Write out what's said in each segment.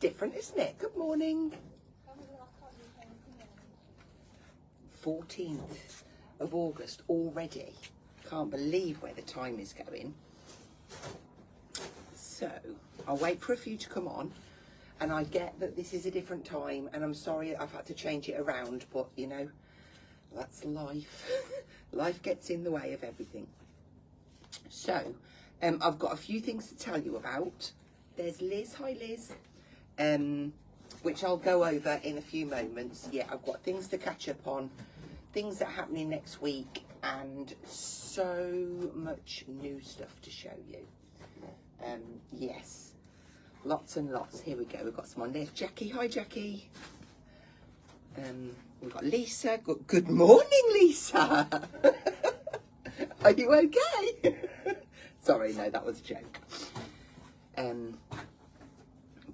different, isn't it? Good morning. 14th of August already. Can't believe where the time is going. So, I'll wait for a few to come on. And I get that this is a different time. And I'm sorry I've had to change it around. But, you know, that's life. Life gets in the way of everything. So, I've got a few things to tell you about. There's Liz. Hi, Liz. Which I'll go over in a few moments. Yeah, I've got things to catch up on, things that are happening next week, and so much new stuff to show you. Yes, lots and lots. Here we go. We've got some on. There's Jackie. Hi, Jackie. We've got Lisa. Good morning, Lisa. Are you okay? Sorry, no, that was a joke.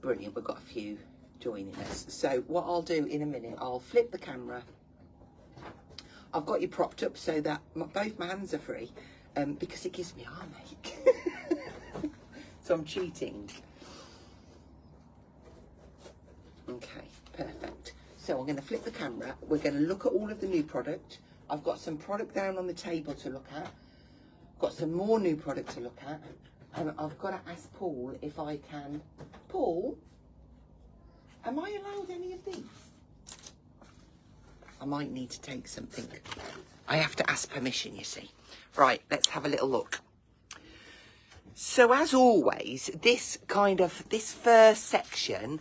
Brilliant. We've got a few joining us. So what I'll do in a minute, I'll flip the camera. I've got you propped up so that both my hands are free, because it gives me armache. So I'm cheating. Okay, perfect. So I'm going to flip the camera. We're going to look at all of the new product. I've got some product down on the table to look at. Got some more new product to look at. And I've got to ask Paul if I can. Paul, am I allowed any of these? I might need to take something. I have to ask permission, you see. Right, let's have a little look. So as always, this first section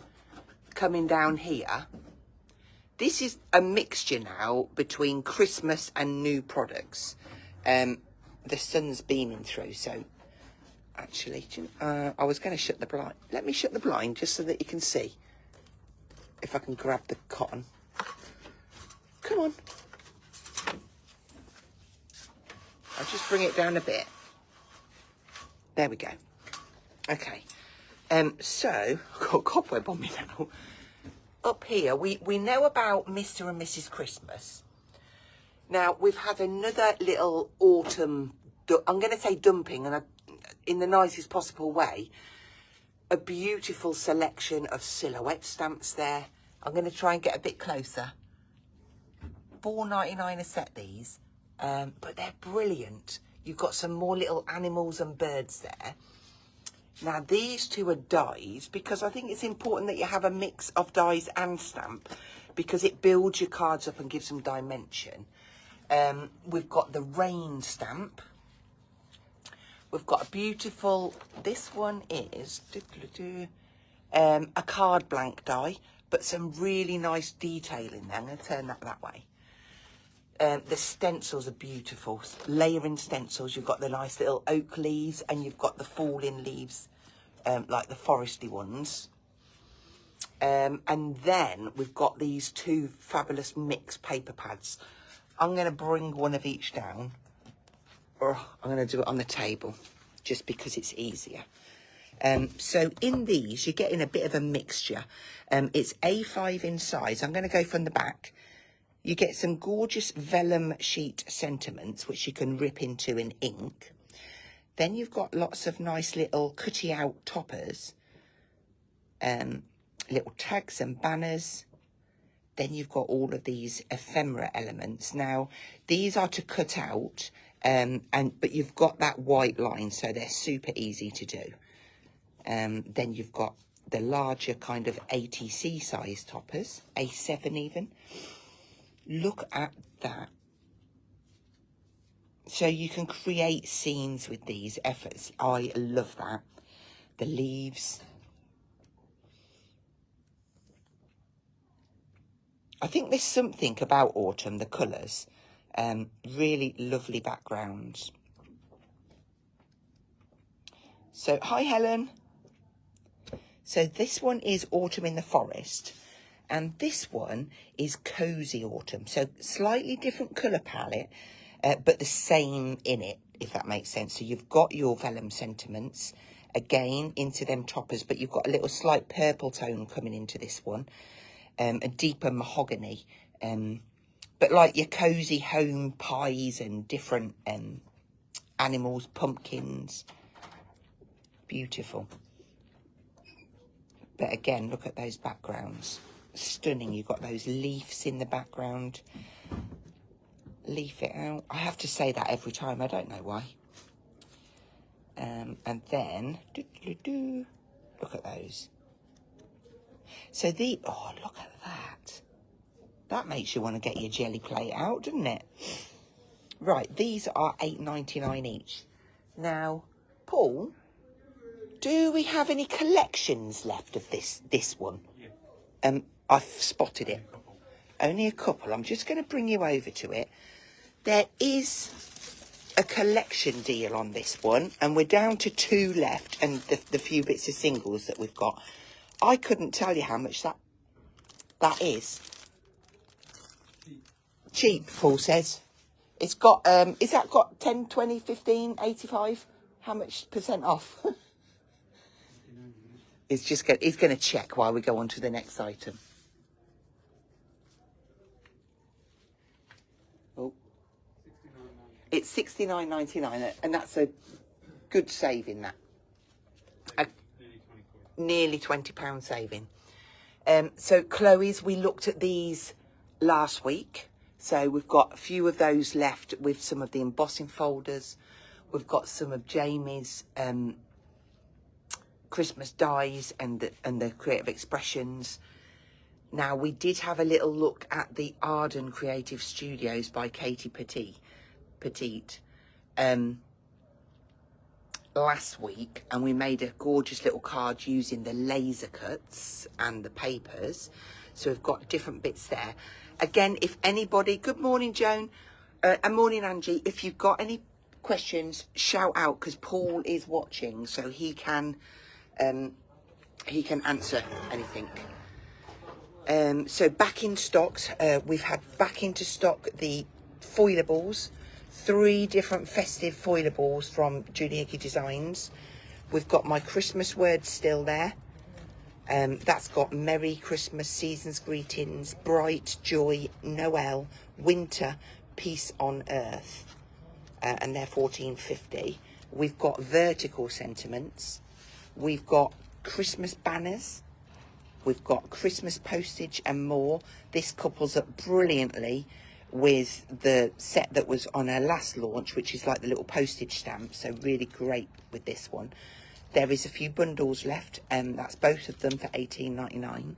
coming down here, this is a mixture now between Christmas and new products. The sun's beaming through, so actually, I was going to shut the blind. Let me shut the blind just so that you can see. If I can grab the cotton. Come on. I'll just bring it down a bit. There we go. Okay. So, I've got a cobweb on me now. Up here, we know about Mr. and Mrs. Christmas. Now, we've had another little autumn, I'm going to say dumping, and in the nicest possible way, a beautiful selection of silhouette stamps there. I'm going to try and get a bit closer. $4.99 a set, these, but they're brilliant. You've got some more little animals and birds there. Now, these two are dies, because I think it's important that you have a mix of dies and stamp, because it builds your cards up and gives them dimension. We've got the rain stamp. We've got a beautiful, this one is a card blank die, but some really nice detail in there. I'm going to turn that way. The stencils are beautiful, layering stencils. You've got the nice little oak leaves, and you've got the falling leaves, like the foresty ones. And then we've got these two fabulous mixed paper pads. I'm going to bring one of each down, or I'm going to do it on the table, just because it's easier. So in these, you're getting a bit of a mixture. It's A5 in size. I'm going to go from the back. You get some gorgeous vellum sheet sentiments, which you can rip into in ink. Then you've got lots of nice little cutty out toppers, little tags and banners. Then you've got all of these ephemera elements. Now, these are to cut out, but you've got that white line, so they're super easy to do. Then you've got the larger kind of ATC size toppers, A7 even. Look at that. So you can create scenes with these efforts. I love that. The leaves. I think there's something about autumn, the colours. Really lovely backgrounds. So, hi Helen. So this one is Autumn in the Forest. And this one is Cozy Autumn. So slightly different colour palette, but the same in it, if that makes sense. So you've got your vellum sentiments, again, into them toppers, but you've got a little slight purple tone coming into this one. A deeper mahogany. But like your cozy home pies and different animals, pumpkins. Beautiful. But again, look at those backgrounds. Stunning. You've got those leaves in the background. Leaf it out. I have to say that every time. I don't know why. And then, look at those. So oh, look at that. That makes you want to get your jelly plate out, doesn't it? Right, these are $8.99 each. Now, Paul, do we have any collections left of this one? Yeah. I've spotted it. Only a couple. I'm just going to bring you over to it. There is a collection deal on this one, and we're down to 2 left, and the few bits of singles that we've got. I couldn't tell you how much that is. Cheap, Paul says. It's got, is that got 10, 20, 15, 85? How much percent off? He's going to check while we go on to the next item. Oh. It's $69.99, and that's a good saving, that. Nearly £20 saving. So Chloe's, we looked at these last week. So we've got a few of those left with some of the embossing folders. We've got some of Jamie's Christmas dies and the creative expressions. Now, we did have a little look at the Arden Creative Studios by Katie Petite last week, and we made a gorgeous little card using the laser cuts and the papers. So we've got different bits there. Again, if anybody, good morning, Joan, and morning, Angie. If you've got any questions, shout out, because Paul is watching, so he can answer anything. So back in stocks, we've had back into stock the foilables, 3 different festive foilables from Judy Hickey Designs. We've got my Christmas words still there. That's got Merry Christmas, Season's Greetings, Bright, Joy, Noel, Winter, Peace on Earth, and they're $14.50. We've got vertical sentiments. We've got Christmas banners. We've got Christmas postage and more. This couples up brilliantly with the set that was on our last launch, which is like the little postage stamp. So really great with this one. There is a few bundles left, and that's both of them for $18.99.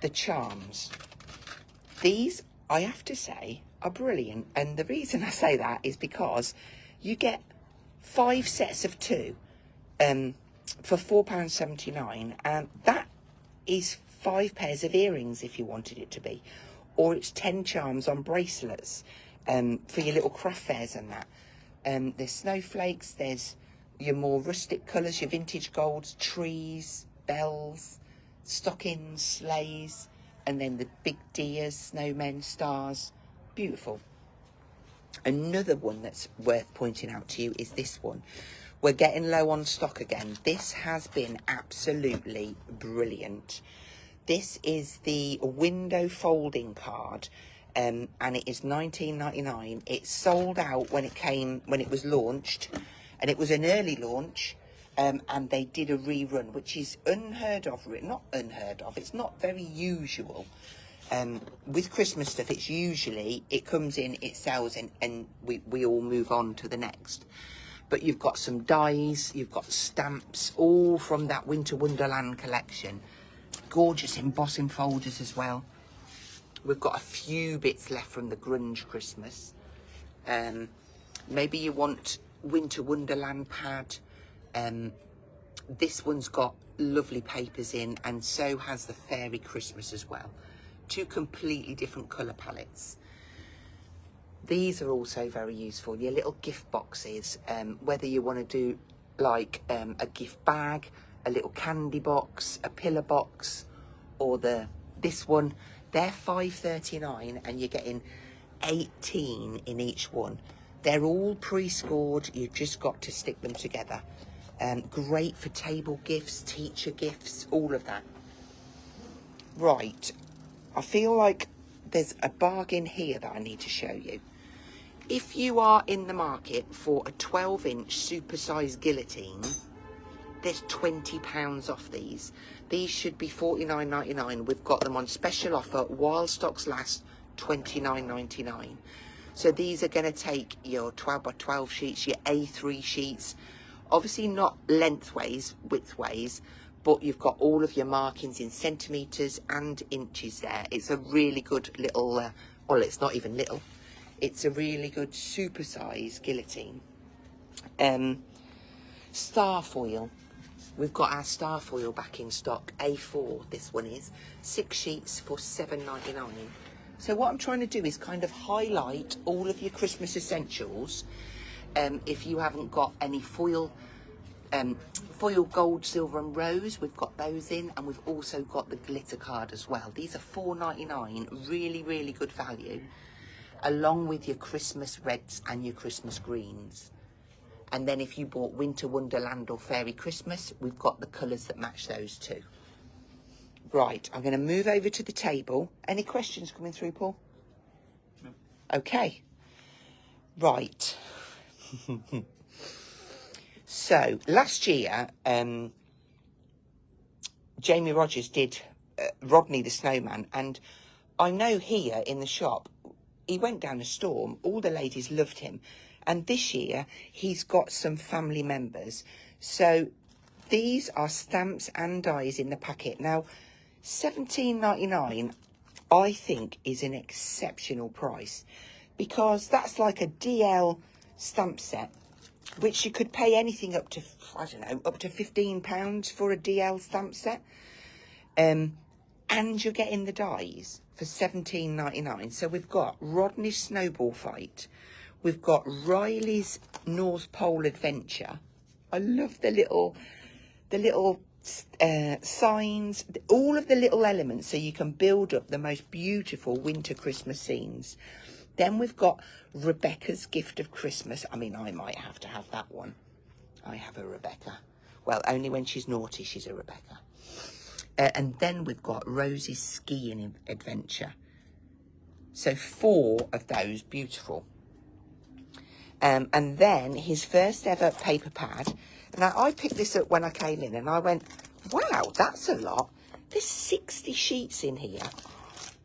The charms. These, I have to say, are brilliant. And the reason I say that is because you get 5 sets of 2 for £4.79. And that is 5 pairs of earrings if you wanted it to be. Or it's 10 charms on bracelets for your little craft fairs and that. There's snowflakes, there's your more rustic colours, your vintage golds, trees, bells, stockings, sleighs, and then the big deers, snowmen, stars. Beautiful. Another one that's worth pointing out to you is this one. We're getting low on stock again. This has been absolutely brilliant. This is the window folding card, and it is $19.99. It sold out when it was launched, and it was an early launch, and they did a rerun, which is unheard of. Not unheard of. It's not very usual. With Christmas stuff, it's usually it comes in, it sells, and we all move on to the next. But you've got some dies, you've got stamps, all from that Winter Wonderland collection. Gorgeous embossing folders as well. We've got a few bits left from the Grunge Christmas. Maybe you want Winter Wonderland pad. This one's got lovely papers in, and so has the Fairy Christmas as well. 2 completely different colour palettes. These are also very useful. Your little gift boxes, whether you want to do like a gift bag, a little candy box, a pillar box, or this one, they're $5.39, and you're getting 18 in each one. They're all pre-scored. You've just got to stick them together. Great for table gifts, teacher gifts, all of that. Right, I feel like there's a bargain here that I need to show you. If you are in the market for a 12-inch supersized guillotine, there's £20 off these. These should be $49.99. We've got them on special offer while stocks last, $29.99. So these are going to take your 12 by 12 sheets, your A3 sheets, obviously not lengthways, widthways, but you've got all of your markings in centimetres and inches there. It's a really good little, well, it's not even little. It's a really good super size guillotine. Star foil. We've got our star foil back in stock. A4, this one is. 6 sheets for $7.99. So what I'm trying to do is kind of highlight all of your Christmas essentials. If you haven't got any foil, foil gold, silver and rose, we've got those in, and we've also got the glitter card as well. These are $4.99, really, really good value, along with your Christmas reds and your Christmas greens. And then if you bought Winter Wonderland or Fairy Christmas, we've got the colours that match those too. Right, I'm going to move over to the table. Any questions coming through, Paul? No. Okay. Right. So, last year, Jamie Rogers did Rodney the Snowman, and I know here in the shop, he went down a storm. All the ladies loved him. And this year, he's got some family members. So, these are stamps and dies in the packet. Now, $17.99, I think, is an exceptional price, because that's like a DL stamp set, which you could pay anything up to, I don't know, up to £15 for a DL stamp set. And you're getting the dies for $17.99. So we've got Rodney's Snowball Fight. We've got Riley's North Pole Adventure. I love the little signs, all of the little elements, so you can build up the most beautiful winter Christmas scenes. Then we've got Rebecca's Gift of Christmas. I mean, I might have to have that one. I have a Rebecca. Well, only when she's naughty, she's a Rebecca. And then we've got Rosie's Skiing Adventure. So 4 of those, beautiful. And then his first ever paper pad. Now, I picked this up when I came in and I went, wow, that's a lot. There's 60 sheets in here.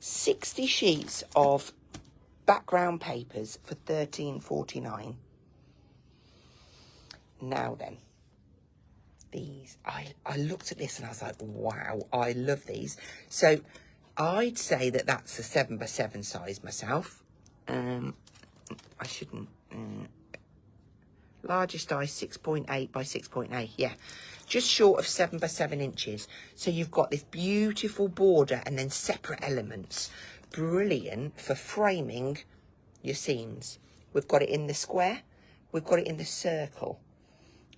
60 sheets of background papers for $13.49. Now then, these, I looked at this and I was like, wow, I love these. So I'd say that that's a 7 by 7 size myself. I shouldn't. Largest die, 6.8 by 6.8. Yeah, just short of 7 by 7 inches. So you've got this beautiful border and then separate elements. Brilliant for framing your scenes. We've got it in the square. We've got it in the circle.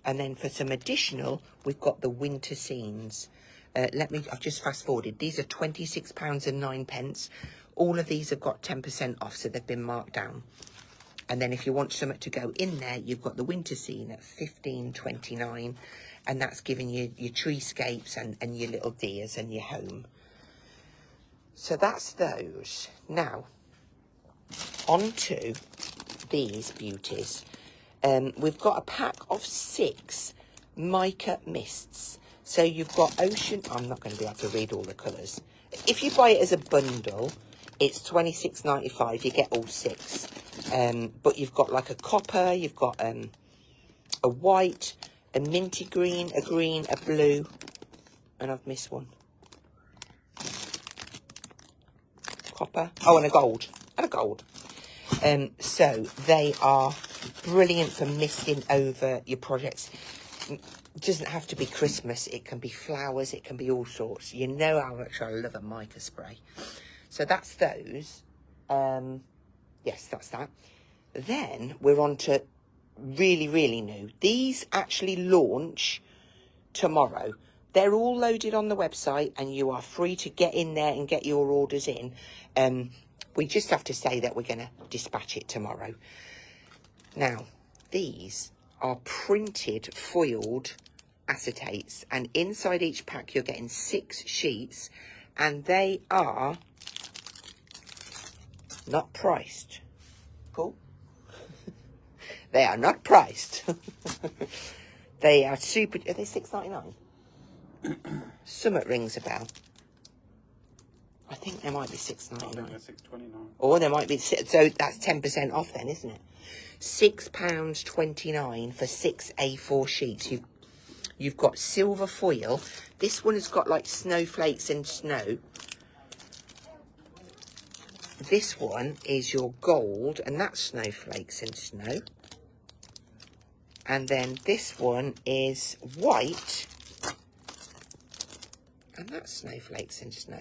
And then for some additional, we've got the winter scenes. I've just fast forwarded. These are £26.09. All of these have got 10% off, so they've been marked down. And then if you want something to go in there, you've got the winter scene at $15.29. And that's giving you your treescapes and your little deers and your home. So that's those. Now, on to these beauties. We've got a pack of 6 mica mists. So you've got ocean. I'm not going to be able to read all the colours. If you buy it as a bundle, it's $26.95. You get all 6. But you've got like a copper, you've got a white, a minty green, a blue, and I've missed one. Copper. Oh, and a gold. So they are brilliant for misting over your projects. It doesn't have to be Christmas. It can be flowers. It can be all sorts. You know how much I love a mica spray. So that's those. Yes, that's that. Then we're on to really, really new. These actually launch tomorrow. They're all loaded on the website and you are free to get in there and get your orders in. We just have to say that we're going to dispatch it tomorrow. Now, these are printed, foiled acetates. And inside each pack, you're getting 6 sheets. And they are not priced. Cool. They are not priced. They are super. Are they $6.99? Summit rings a bell. I think they might be $6.99. I think they're $6.29. Or there might be, so that's 10% off then, isn't it? £6.29 for 6 A4 sheets. You've got silver foil. This one has got like snowflakes and snow. This one is your gold, and that's snowflakes and snow. And then this one is white, and that's snowflakes and snow.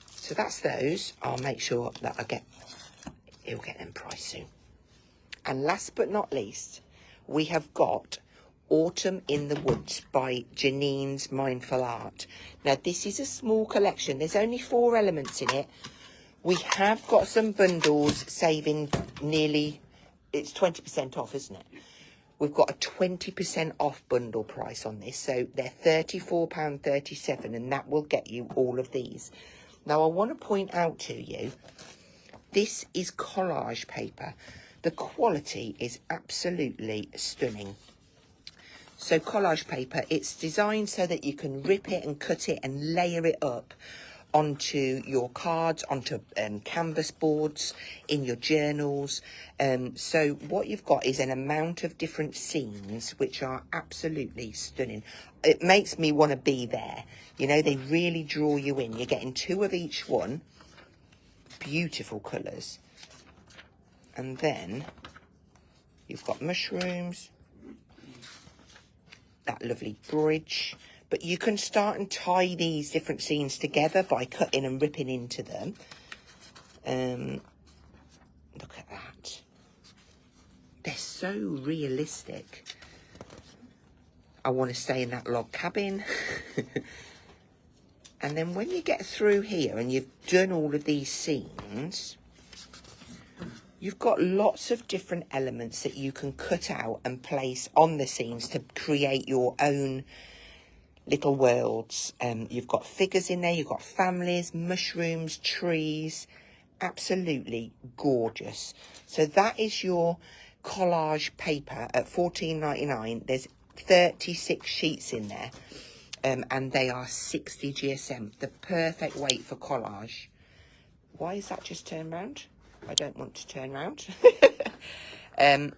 So that's those. I'll make sure that it'll get them priced soon. And last but not least, we have got Autumn in the Woods by Janine's Mindful Art. Now, this is a small collection. There's only 4 elements in it. We have got some bundles saving nearly, it's 20% off, isn't it? We've got a 20% off bundle price on this. So they're £34.37, and that will get you all of these. Now, I want to point out to you, this is collage paper. The quality is absolutely stunning. So collage paper, it's designed so that you can rip it and cut it and layer it up onto your cards, onto canvas boards, in your journals. So what you've got is an amount of different scenes which are absolutely stunning. It makes me want to be there. You know, they really draw you in. You're getting 2 of each one. Beautiful colours. And then you've got mushrooms. That lovely bridge. But you can start and tie these different scenes together by cutting and ripping into them. Look at that. They're so realistic. I want to stay in that log cabin. And then when you get through here and you've done all of these scenes, you've got lots of different elements that you can cut out and place on the scenes to create your own little worlds. You've got figures in there, you've got families, mushrooms, trees. Absolutely gorgeous. So that is your collage paper at $14.99. There's 36 sheets in there. And they are 60 GSM, the perfect weight for collage. Why is that just turned round? I don't want to turn round. And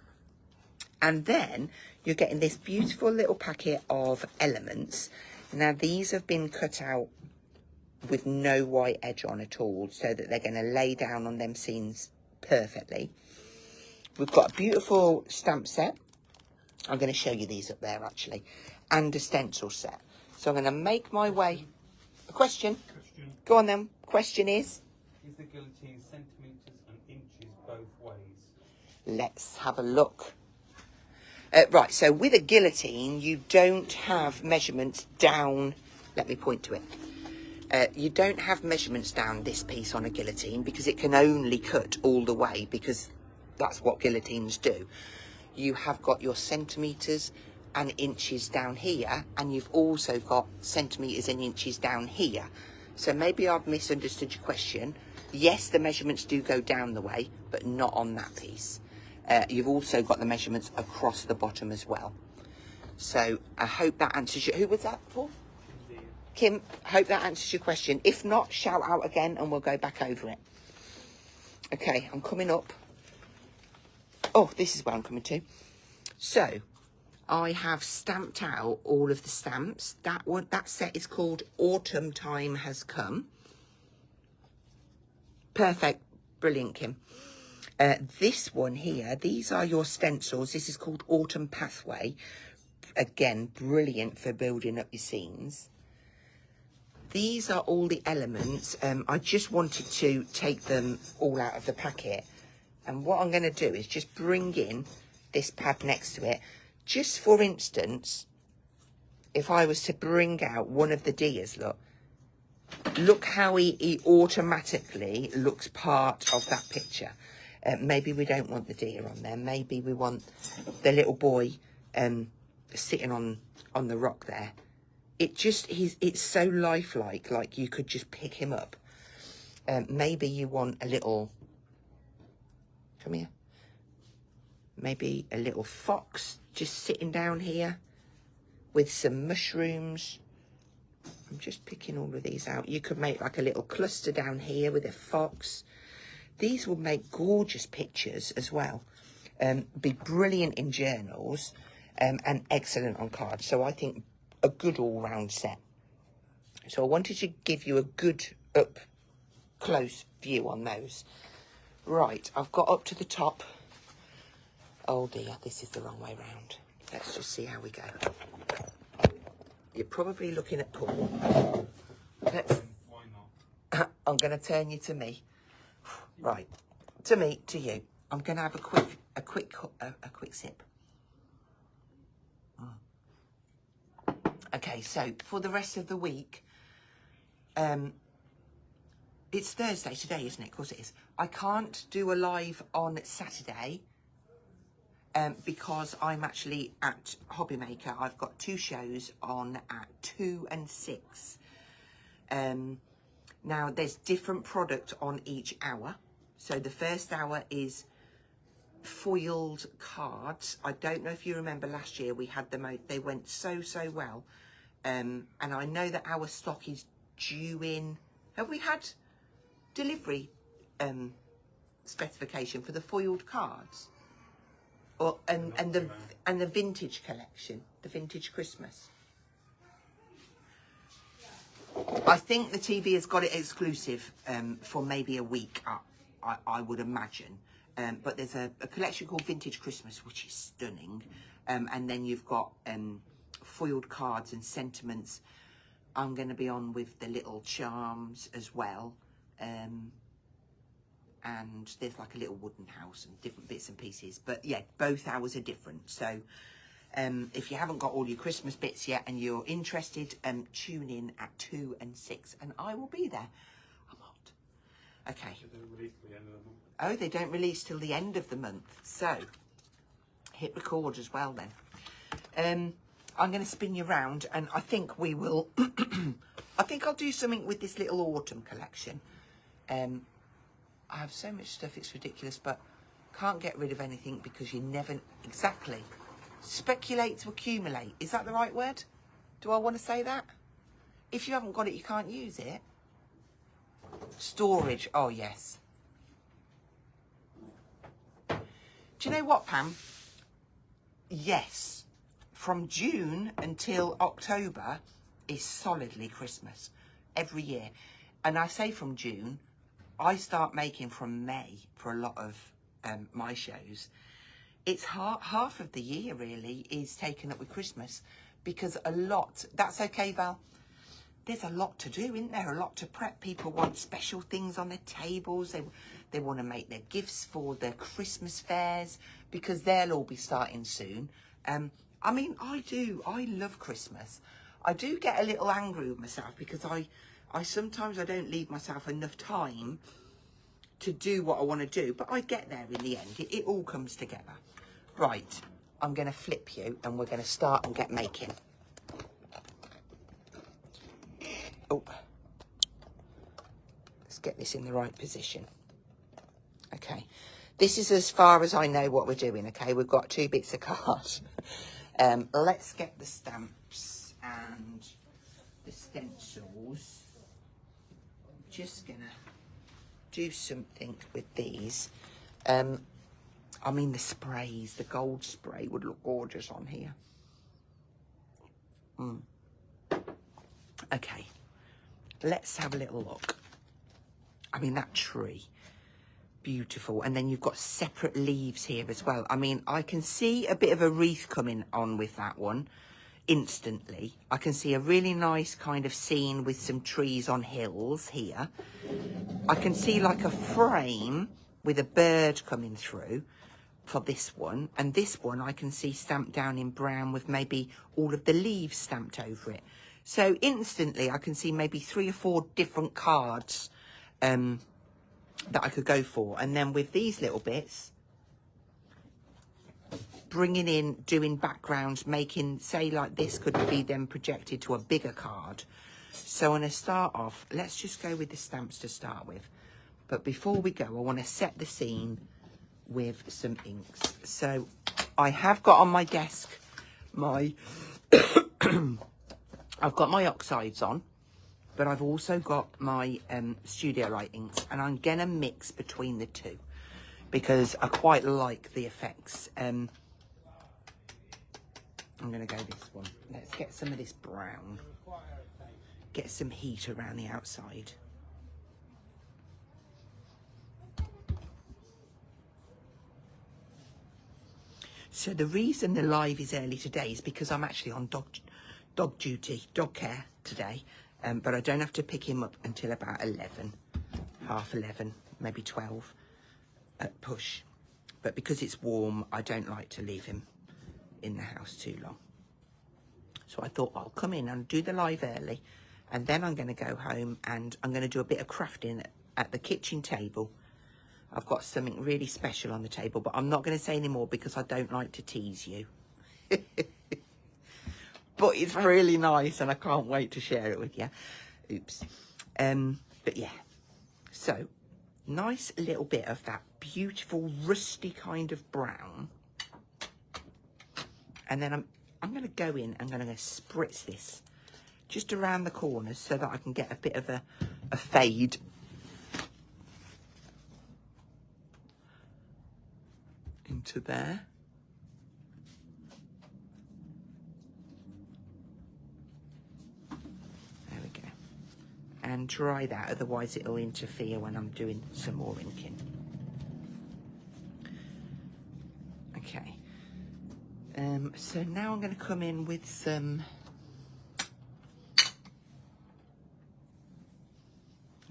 then you're getting this beautiful little packet of elements. Now, these have been cut out with no white edge on at all, so that they're going to lay down on them scenes perfectly. We've got a beautiful stamp set. I'm going to show you these up there, actually. And a stencil set. So I'm going to make my way. A question? Go on then. Question is? Is the guillotine centimetres and inches both ways? Let's have a look. Right, so with a guillotine, you don't have measurements down. Let me point to it. You don't have measurements down this piece on a guillotine because it can only cut all the way, because that's what guillotines do. You have got your centimetres and inches down here, and you've also got centimetres and inches down here. So maybe I've misunderstood your question. Yes, the measurements do go down the way, but not on that piece. You've also got the measurements across the bottom as well. So I hope that answers you. Who was that for? Kim, hope that answers your question. If not, shout out again and we'll go back over it. Okay, I'm coming up. Oh, this is where I'm coming to. So I have stamped out all of the stamps. That set is called Autumn Time Has Come. Perfect. Brilliant, Kim. This one here, these are your stencils. This is called Autumn Pathway. Again, brilliant for building up your scenes. These are all the elements. I just wanted to take them all out of the packet. And what I'm going to do is just bring in this pad next to it. Just for instance, if I was to bring out one of the deers, look how he automatically looks part of that picture. Maybe we don't want the deer on there. Maybe we want the little boy sitting on the rock there. It's so lifelike, like you could just pick him up. Maybe you want a little, come here. Maybe a little fox just sitting down here with some mushrooms. I'm just picking all of these out. You could make like a little cluster down here with a fox. These would make gorgeous pictures as well. Be brilliant in journals and excellent on cards. So I think a good all-round set. So I wanted to give you a good up close view on those. Right, I've got up to the top. Oh dear, this is the wrong way round. Let's just see how we go. You're probably looking at Paul. Why not? I'm going to turn you to me. Right, to me, to you. I'm going to have a quick sip. Okay, so for the rest of the week, it's Thursday today, isn't it? Of course it is. I can't do a live on Saturday because I'm actually at Hobbymaker. I've got 2 shows on at 2 and 6. Now, there's different product on each hour. So the first hour is foiled cards. I don't know if you remember last year we had them out. They went so well. And I know that our stock is due in. Have we had delivery specification for the foiled cards? Or and the vintage collection, the vintage Christmas? I think the TV has got it exclusive for maybe a week, I would imagine. But there's a collection called Vintage Christmas, which is stunning. And then you've got foiled cards and sentiments. I'm going to be on with the little charms as well. And there's like a little wooden house and different bits and pieces. But yeah, both hours are different. So if you haven't got all your Christmas bits yet and you're interested, tune in at 2 and 6 and I will be there. I'm hot. Okay. They don't release till the end of the month. Oh, they don't release till the end of the month. So hit record as well then. I'm going to spin you round and I think we will... I think I'll do something with this little autumn collection. I have so much stuff, it's ridiculous, but can't get rid of anything because you never... Exactly. Speculate to accumulate. Is that the right word? Do I want to say that? If you haven't got it, you can't use it. Storage. Oh, yes. Do you know what, Pam? Yes. From June until October is solidly Christmas every year. And I say from June, I start making from May for a lot of my shows. It's half of the year really is taken up with Christmas because a lot, that's okay, Val. There's a lot to do, isn't there? A lot to prep. People want special things on their tables. They want to make their gifts for their Christmas fairs because they'll all be starting soon. I mean, I love Christmas. I do get a little angry with myself because I sometimes I don't leave myself enough time to do what I want to do, but I get there in the end. It all comes together. Right, I'm going to flip you and we're going to start and get making. Oh, let's get this in the right position. Okay, this is as far as I know what we're doing, okay? We've got 2 bits of card. Let's get the stamps and the stencils. Just gonna do something with these. I mean the sprays, the gold spray would look gorgeous on here. Okay, let's have a little look. I mean that tree, beautiful. And then you've got separate leaves here as well. I mean, I can see a bit of a wreath coming on with that one instantly. I can see a really nice kind of scene with some trees on hills here. I can see like a frame with a bird coming through for this one. And this one I can see stamped down in brown with maybe all of the leaves stamped over it. So instantly I can see maybe 3 or 4 different cards that I could go for. And then with these little bits, bringing in, doing backgrounds, making, say like this could be then projected to a bigger card. So I'm going to start off, let's just go with the stamps to start with. But before we go, I want to set the scene with some inks. So I have got on my desk my, I've got my oxides on, but I've also got my Studio Light inks, and I'm going to mix between the two because I quite like the effects. I'm going to go this one. Let's get some of this brown. Get some heat around the outside. So the reason the live is early today is because I'm actually on dog duty, dog care today, but I don't have to pick him up until about 11, half 11, maybe 12 at push. But because it's warm, I don't like to leave him in the house too long. So I thought I'll come in and do the live early, and then I'm going to go home and I'm going to do a bit of crafting at the kitchen table. I've got something really special on the table, but I'm not going to say any more because I don't like to tease you. But it's really nice and I can't wait to share it with you. Oops. But yeah, so nice little bit of that beautiful rusty kind of brown. And then I'm going to go in and I'm going to spritz this just around the corners so that I can get a bit of a fade. Into there. There we go. And dry that, otherwise it'll interfere when I'm doing some more inking. Okay. So now I'm going to come in with some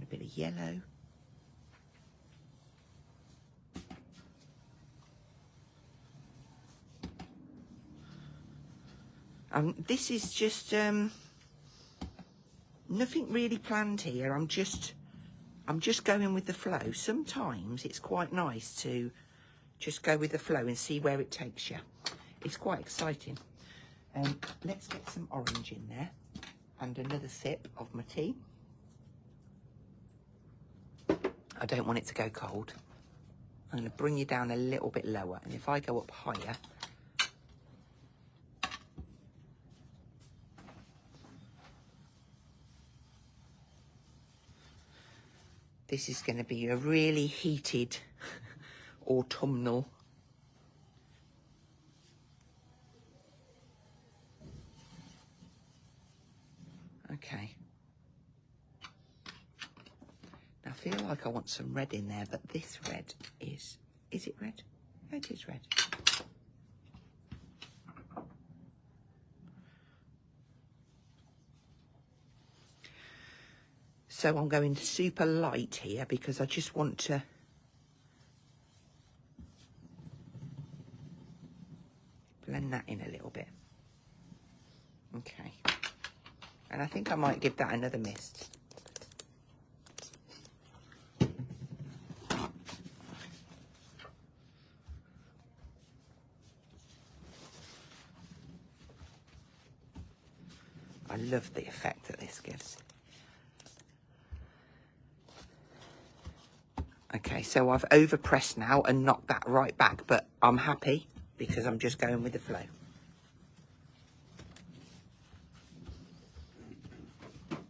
a bit of yellow. This is just nothing really planned here. I'm just going with the flow. Sometimes it's quite nice to just go with the flow and see where it takes you. It's quite exciting. Let's get some orange in there and another sip of my tea. I don't want it to go cold. I'm going to bring you down a little bit lower, and if I go up higher, this is going to be a really heated autumnal. Okay. Now I feel like I want some red in there, but this red is it red? Yeah, it is red. So I'm going super light here because I just want to blend that in a little bit. Okay. And I think I might give that another mist. I love the effect that this gives. Okay, so I've overpressed now and knocked that right back, but I'm happy because I'm just going with the flow.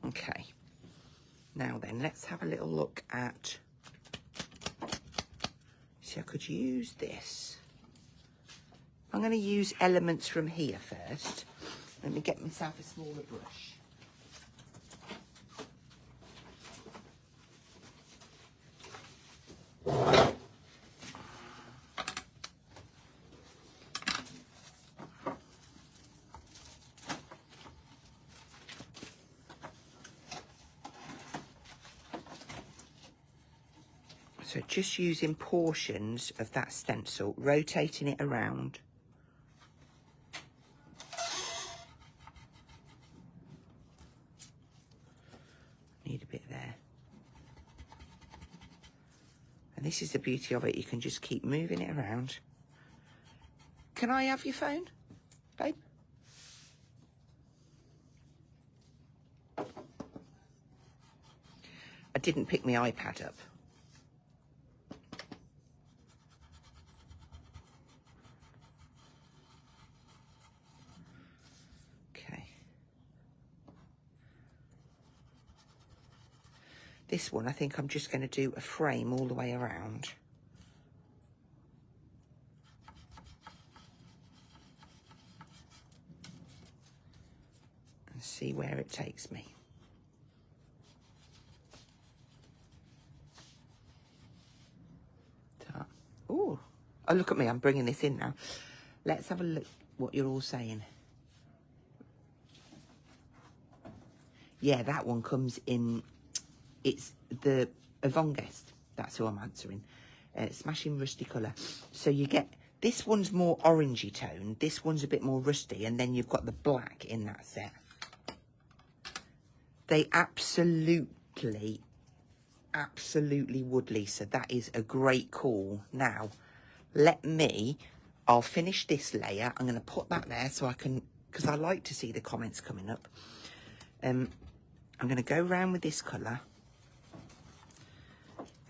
Okay, now then, let's have a little look at, see, I could use this. I'm going to use elements from here first. Let me get myself a smaller brush. So just using portions of that stencil, rotating it around. Need a bit there. And this is the beauty of it, you can just keep moving it around. Can I have your phone, babe? I didn't pick my iPad up. This one, I think I'm just going to do a frame all the way around. And see where it takes me. Oh, look at me, I'm bringing this in now. Let's have a look what you're all saying. Yeah, that one comes in, it's the Avongest. That's who I'm answering. Smashing rusty colour. So you get, this one's more orangey tone, this one's a bit more rusty, and then you've got the black in that set. They absolutely would, Lisa. That is a great call. Now, I'll finish this layer. I'm going to put that there so I can, because I like to see the comments coming up. I'm going to go round with this colour.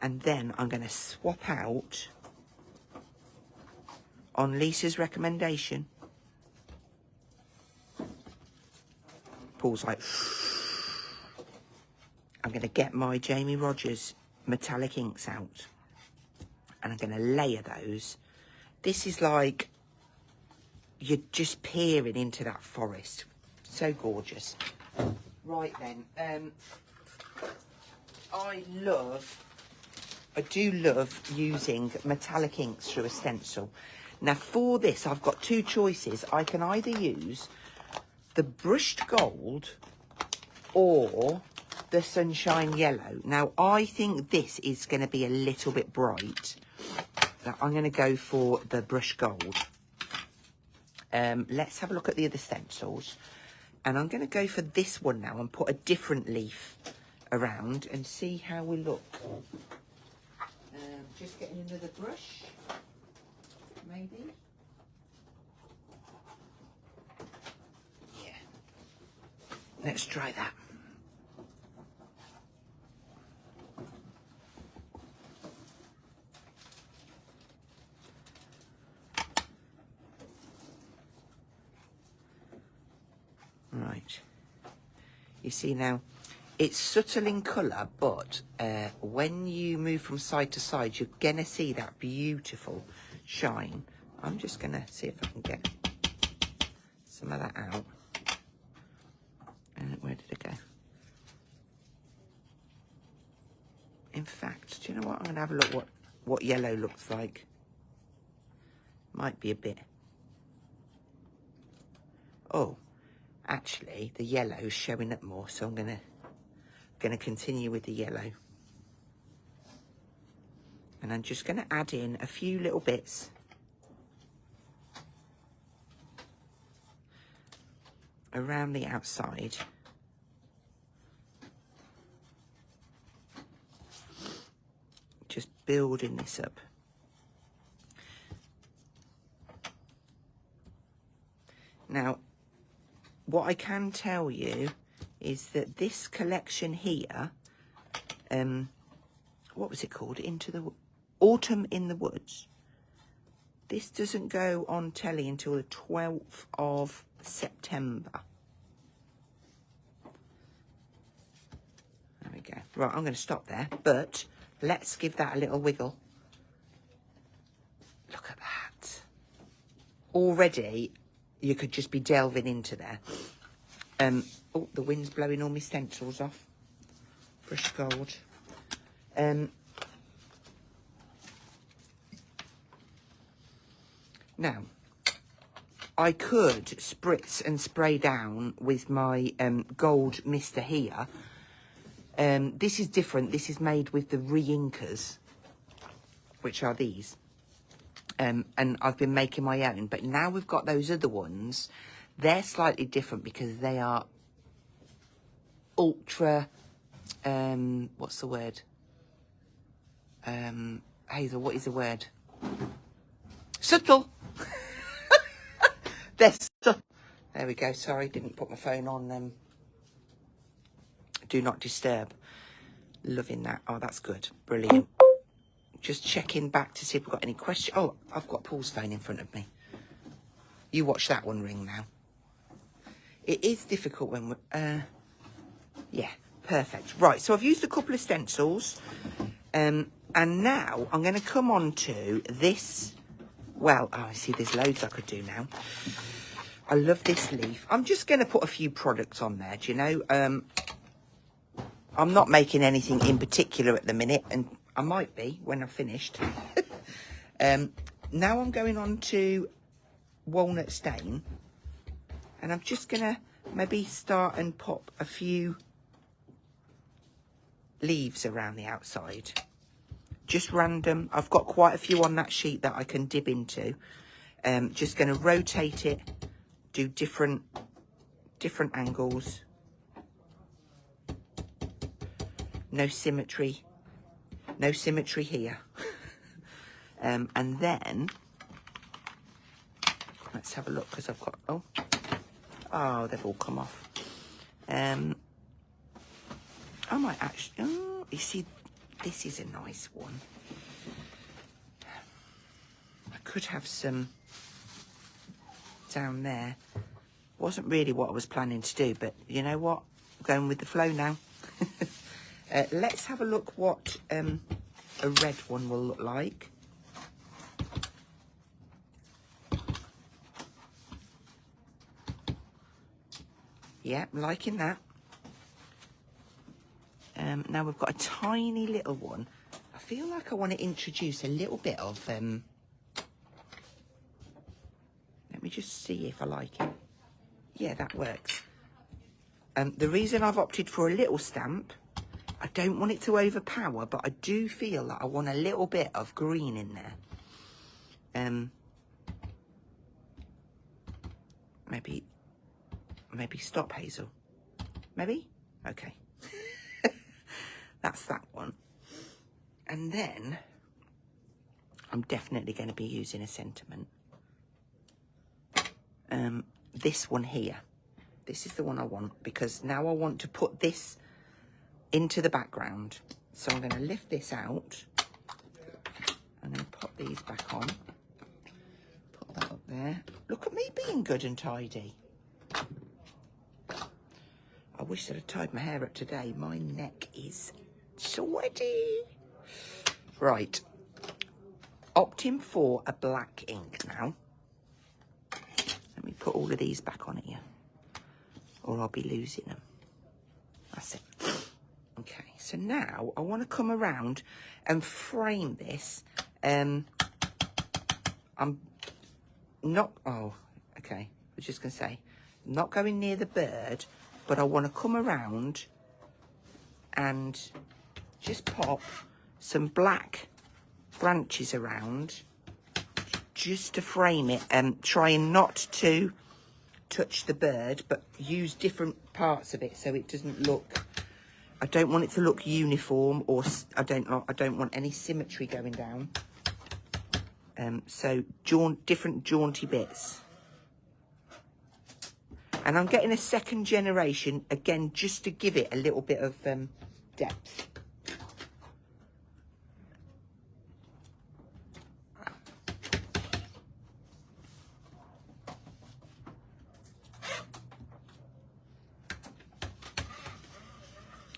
And then I'm going to swap out on Lisa's recommendation. Paul's like, I'm going to get my Jamie Rogers metallic inks out. And I'm going to layer those. This is like, you're just peering into that forest. So gorgeous. Right then, I do love using metallic inks through a stencil. Now for this, I've got two choices. I can either use the brushed gold or the sunshine yellow. Now I think this is going to be a little bit bright. Now, I'm going to go for the brushed gold. Let's have a look at the other stencils. And I'm going to go for this one now and put a different leaf around and see how we look. Just getting another brush, maybe. Yeah. Let's try that. Right. You see now, it's subtle in colour, but when you move from side to side, you're going to see that beautiful shine. I'm just going to see if I can get some of that out. And where did it go? In fact, do you know what? I'm going to have a look what yellow looks like. Might be a bit. Oh, actually, the yellow's showing up more, so I'm going to continue with the yellow. And I'm just going to add in a few little bits. Around the outside. Just building this up. Now, what I can tell you is that this collection here, what was it called? Autumn in the Woods. This doesn't go on telly until the 12th of September. There we go. Right, I'm going to stop there, but let's give that a little wiggle. Look at that. Already, you could just be delving into there. Oh, the wind's blowing all my stencils off. Brush gold. Now, I could spritz and spray down with my gold mister here. This is different. This is made with the re-inkers, which are these. And I've been making my own. But now we've got those other ones. They're slightly different because they are ultra, what's the word? Hazel, what is the word? Subtle. They're subtle. There we go. Sorry, didn't put my phone on do not disturb. Loving that. Oh, that's good. Brilliant. Just checking back to see if we've got any questions. Oh, I've got Paul's phone in front of me. You watch that one ring now. It is difficult when we're, yeah. Perfect. Right, so I've used a couple of stencils. And now I'm going to come on to this. Well, oh, I see there's loads I could do now. I love this leaf. I'm just going to put a few products on there, do you know? I'm not making anything in particular at the minute, and I might be when I've finished. Now I'm going on to walnut stain, and I'm just going to maybe start and pop a few leaves around the outside. Just random. I've got quite a few on that sheet that I can dip into. Just going to rotate it, do different angles. No symmetry here. And then let's have a look, because I've got oh, they've all come off. I might actually, you see, this is a nice one. I could have some down there. Wasn't really what I was planning to do, but you know what? I'm going with the flow now. Let's have a look what a red one will look like. Yeah, I'm liking that. Now we've got a tiny little one. I feel like I want to introduce a little bit of... let me just see if I like it. Yeah, that works. The reason I've opted for a little stamp, I don't want it to overpower, but I do feel that I want a little bit of green in there. Maybe stop, Hazel. Maybe? Okay. That's that one. And then I'm definitely going to be using a sentiment. This one here. This is the one I want, because now I want to put this into the background. So I'm going to lift this out. I'm going to pop these back on. Put that up there. Look at me being good and tidy. I wish that I'd tied my hair up today. My neck is sweaty. Right. Opting for a black ink now. Let me put all of these back on here, or I'll be losing them. That's it. Okay, so now I want to come around and frame this. I'm not, oh, okay. I was just going to say, not going near the bird, but I want to come around and just pop some black branches around just to frame it, and trying not to touch the bird, but use different parts of it so it doesn't look, I don't want it to look uniform, or I don't want any symmetry going down. So different jaunty bits. And I'm getting a second generation, again, just to give it a little bit of depth.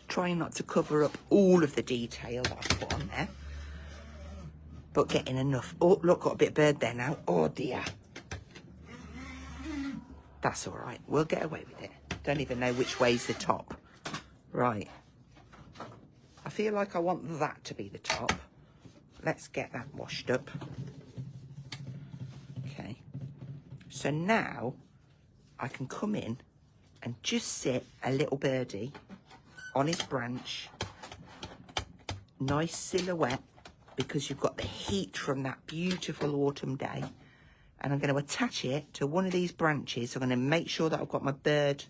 Trying not to cover up all of the detail that I've put on there, but getting enough. Oh, look, got a bit of bird there now. Oh dear. That's all right. We'll get away with it. Don't even know which way's the top. Right. I feel like I want that to be the top. Let's get that washed up. Okay. So now I can come in and just sit a little birdie on his branch. Nice silhouette, because you've got the heat from that beautiful autumn day. And I'm going to attach it to one of these branches. So I'm going to make sure that I've got my bird.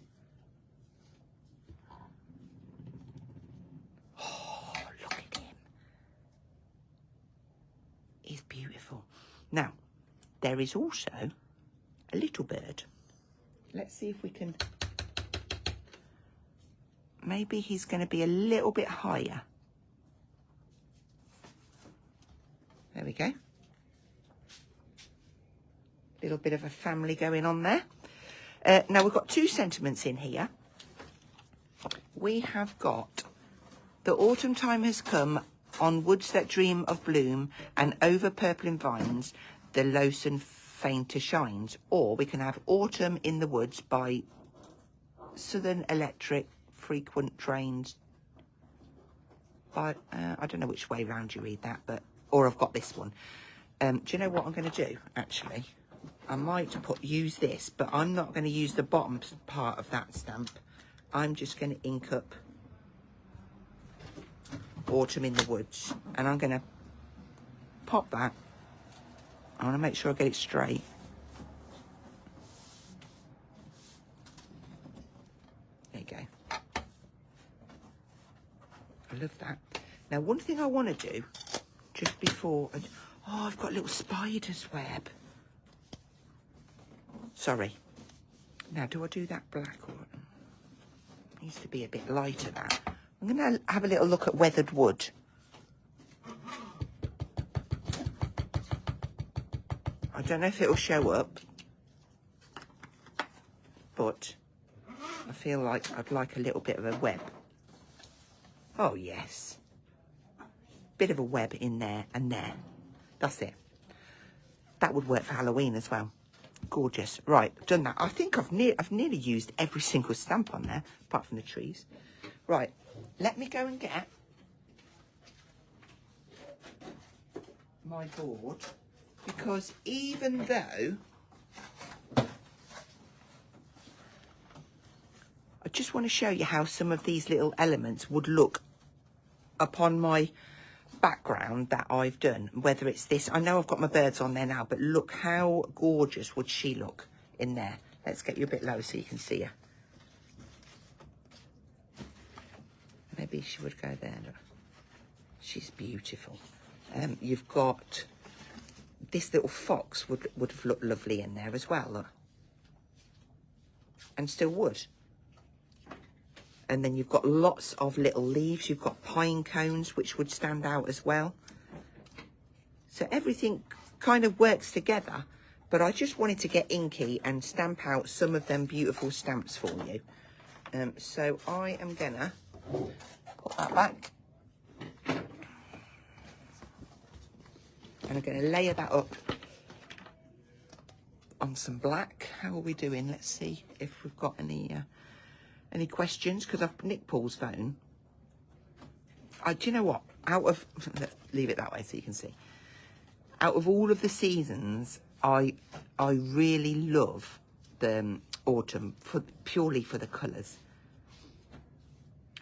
Oh, look at him. He's beautiful. Now, there is also a little bird. Let's see if we can... Maybe he's going to be a little bit higher. There we go. Little bit of a family going on there. Now we've got two sentiments in here. we have got The Autumn Time Has Come, On Woods That Dream of Bloom, and Over Purpling Vines, The Lowson Fainter Shines. Or we can have Autumn in the Woods by Southern Electric, Frequent Trains. But I don't know which way round you read that, but or I've got this one. Do you know what I'm going to do, actually? I might use this, but I'm not going to use the bottom part of that stamp. I'm just going to ink up Autumn in the Woods, and I'm going to pop that. I want to make sure I get it straight. There you go. I love that. Now, one thing I want to do just before... Oh, I've got a little spider's web. Sorry. Now, do I do that black or... It needs to be a bit lighter, that. I'm going to have a little look at weathered wood. I don't know if it'll show up, but I feel like I'd like a little bit of a web. Oh, yes. Bit of a web in there and there. That's it. That would work for Halloween as well. Gorgeous. Right, done that. I think I've nearly used every single stamp on there, apart from the trees. Right, let me go and get my board, because even though I just want to show you how some of these little elements would look upon my background that I've done, whether it's this. I know I've got my birds on there now, but look how gorgeous would she look in there. Let's get you a bit lower so you can see her. Maybe she would go there. Look. She's beautiful. You've got this little fox would have looked lovely in there as well, look. And still would. And then you've got lots of little leaves. You've got pine cones, which would stand out as well. So everything kind of works together. But I just wanted to get inky and stamp out some of them beautiful stamps for you. So I am going to put that back. And I'm going to layer that up on some black. How are we doing? Let's see if we've got any questions, because I've nicked Paul's phone. Do you know what? Let's leave it that way so you can see. Out of all of the seasons, I really love the autumn purely for the colours.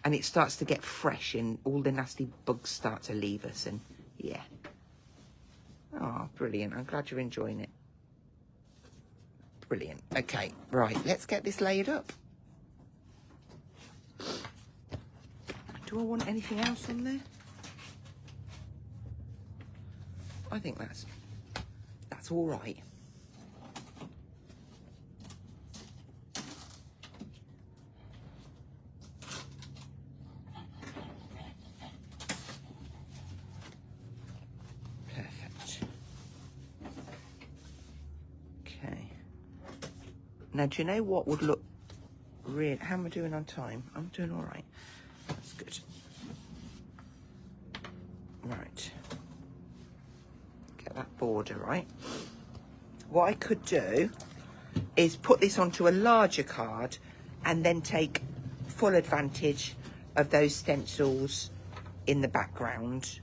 And it starts to get fresh and all the nasty bugs start to leave us, and yeah. Oh, brilliant. I'm glad you're enjoying it. Brilliant. Okay, right, let's get this layered up. Do I want anything else on there? I think that's all right. Perfect. Okay. Now, do you know what would look real? How am I doing on time? I'm doing all right. That's good. Right. Get that border right. What I could do is put this onto a larger card and then take full advantage of those stencils in the background,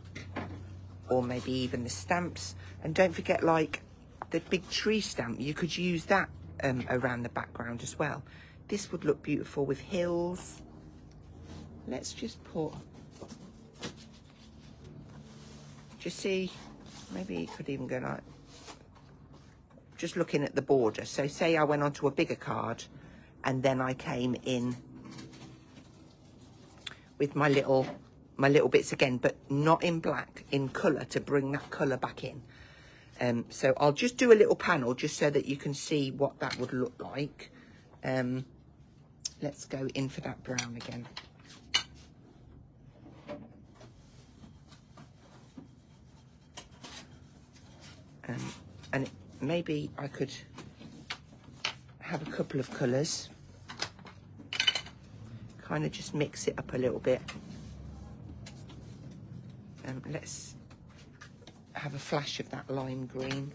or maybe even the stamps. And don't forget, like the big tree stamp, you could use that around the background as well. This would look beautiful with hills. Let's just put, just see, maybe you could even go like, just looking at the border. So say I went onto a bigger card and then I came in with my little bits again, but not in black, in colour, to bring that colour back in. So I'll just do a little panel just so that you can see what that would look like. Let's go in for that brown again. And maybe I could have a couple of colours kind of just mix it up a little bit. Let's have a flash of that lime green.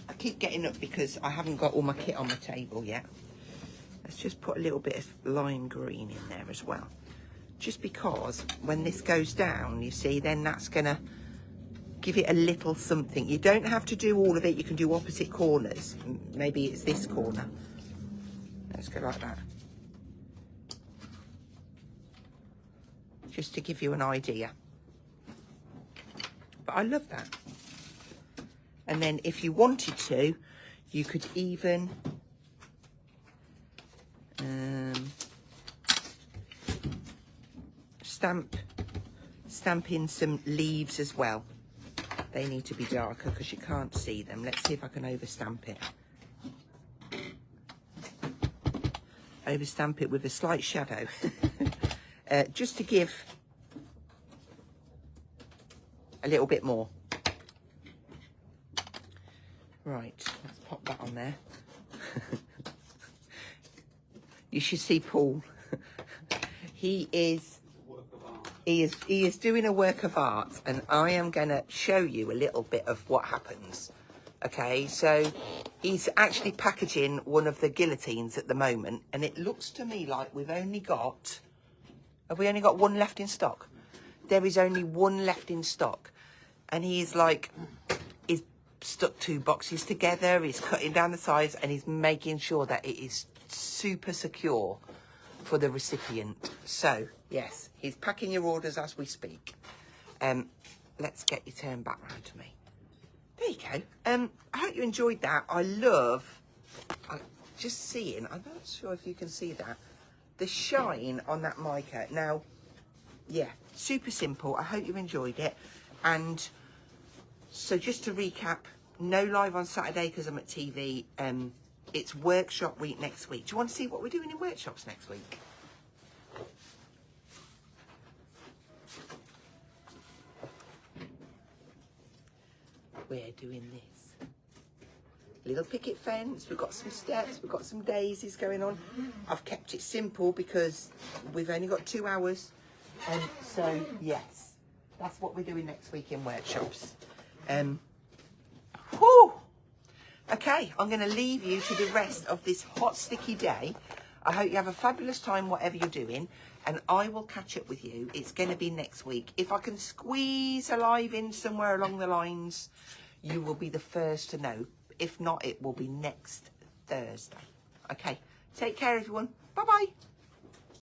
I keep getting up because I haven't got all my kit on the table yet. Let's just put a little bit of lime green in there as well. Just because when this goes down, you see, then that's going to give it a little something. You don't have to do all of it. You can do opposite corners. Maybe it's this corner. Let's go like that. Just to give you an idea. But I love that. And then if you wanted to, you could even stamp in some leaves as well. They need to be darker because you can't see them. Let's see if I can overstamp it. Overstamp it with a slight shadow. Just to give a little bit more. Right, let's pop that on there. You should see Paul. He is doing a work of art, and I am going to show you a little bit of what happens. Okay, so he's actually packaging one of the guillotines at the moment, and it looks to me like we've only got... Have we only got one left in stock? There is only one left in stock. And he's like, he's stuck 2 boxes together, he's cutting down the sides, and he's making sure that it is super secure for the recipient. So, yes, he's packing your orders as we speak. Let's get you turned back round to me. There you go. I hope you enjoyed that. I love just seeing, I'm not sure if you can see that, the shine on that mica. Now, yeah, super simple. I hope you enjoyed it. And so just to recap, no live on Saturday because I'm at TV. It's workshop week next week. Do you want to see what we're doing in workshops next week? We're doing this. Little picket fence, we've got some steps, we've got some daisies going on. I've kept it simple because we've only got 2 hours. And so, yes, that's what we're doing next week in workshops. Whew. Okay, I'm going to leave you to the rest of this hot, sticky day. I hope you have a fabulous time, whatever you're doing, and I will catch up with you. It's going to be next week. If I can squeeze a live in somewhere along the lines, you will be the first to know. If not, it will be next Thursday. Okay, take care, everyone. Bye-bye.